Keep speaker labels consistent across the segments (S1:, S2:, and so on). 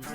S1: Well,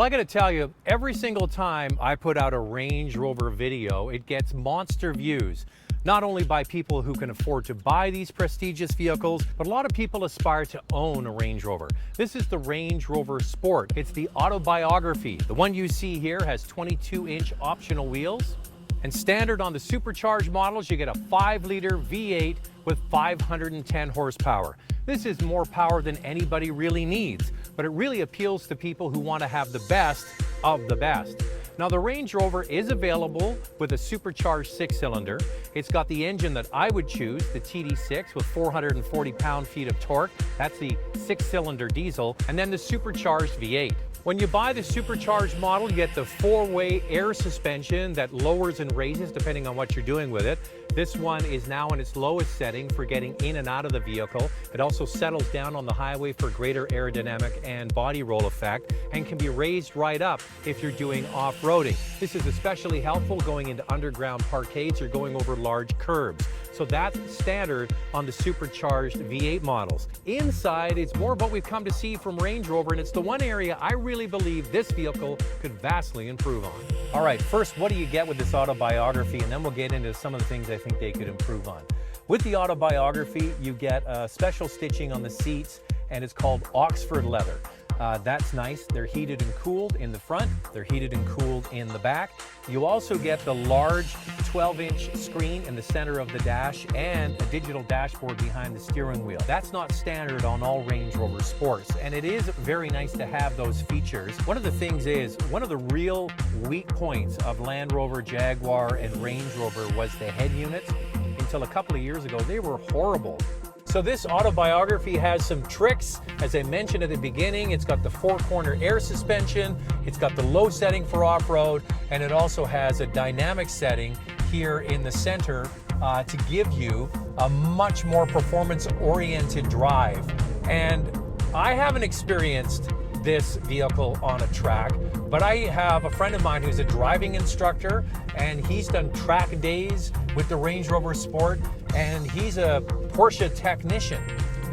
S1: I gotta tell you, every single time I put out a Range Rover video, it gets monster views. Not only by people who can afford to buy these prestigious vehicles, but a lot of people aspire to own a Range Rover. This is the Range Rover Sport. It's the Autobiography. The one you see here has 22-inch optional wheels. And standard on the supercharged models, you get a 5-liter V8 with 510 horsepower. This is more power than anybody really needs, but it really appeals to people who want to have the best of the best. Now, the Range Rover is available with a supercharged 6-cylinder. It's got the engine that I would choose, the TD6 with 440 pound-feet of torque. That's the 6-cylinder diesel, and then the supercharged V8. When you buy the supercharged model, you get the 4-way air suspension that lowers and raises depending on what you're doing with it. This one is now in its lowest setting for getting in and out of the vehicle. It also settles down on the highway for greater aerodynamic and body roll effect, and can be raised right up if you're doing off-roading. This is especially helpful going into underground parkades or going over large curbs. So that's standard on the supercharged V8 models. Inside, it's more of what we've come to see from Range Rover, and it's the one area I really believe this vehicle could vastly improve on. All right, first, what do you get with this Autobiography? And then we'll get into some of the things I think they could improve on. With the Autobiography, you get special stitching on the seats, and it's called Oxford leather. That's nice. They're heated and cooled in the front. They're heated and cooled in the back. You also get the large 12-inch screen in the center of the dash and a digital dashboard behind the steering wheel. That's not standard on all Range Rover Sports, and it is very nice to have those features. One of the things is, one of the real weak points of Land Rover, Jaguar, and Range Rover was the head units. Until a couple of years ago, they were horrible. So this Autobiography has some tricks. As I mentioned at the beginning, it's got the 4-corner air suspension, it's got the low setting for off-road, and it also has a dynamic setting here in the center to give you a much more performance-oriented drive. And I haven't experienced this vehicle on a track, but I have a friend of mine who's a driving instructor, and he's done track days with the Range Rover Sport, and he's a Porsche technician,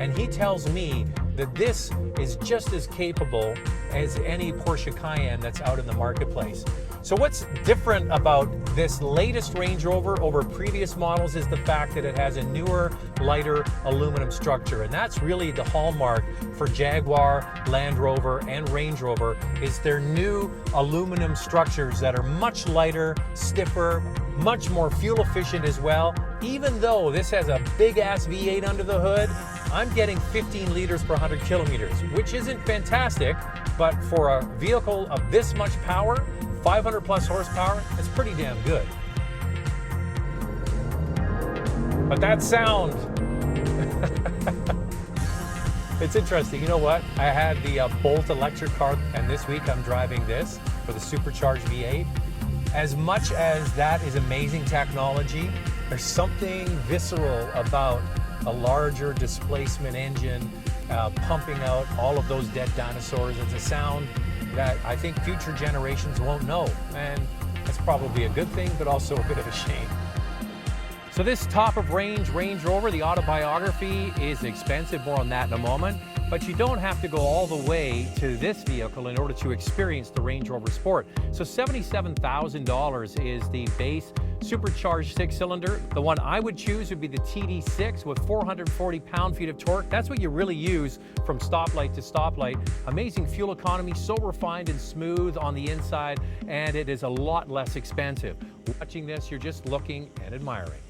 S1: and he tells me that this is just as capable as any Porsche Cayenne that's out in the marketplace. So what's different about this latest Range Rover over previous models is the fact that it has a newer, lighter aluminum structure, and that's really the hallmark for Jaguar, Land Rover, and Range Rover, is their new aluminum structures that are much lighter, stiffer, much more fuel efficient as well. Even though this has a big-ass V8 under the hood, I'm getting 15 liters per 100 kilometers, which isn't fantastic, but for a vehicle of this much power, 500 plus horsepower, it's pretty damn good. But that sound, it's interesting. You know what? I had the Bolt electric car, and this week I'm driving this for the supercharged V8. As much as that is amazing technology, there's something visceral about a larger displacement engine pumping out all of those dead dinosaurs. It's a sound that I think future generations won't know, and that's probably a good thing, but also a bit of a shame. So this top of range Range Rover, the Autobiography, is expensive. More on that in a moment. But you don't have to go all the way to this vehicle in order to experience the Range Rover Sport. So $77,000 is the base supercharged 6-cylinder. The one I would choose would be the TD6 with 440 pound-feet of torque. That's what you really use from stoplight to stoplight. Amazing fuel economy, so refined and smooth on the inside, and it is a lot less expensive. Watching this, you're just looking and admiring.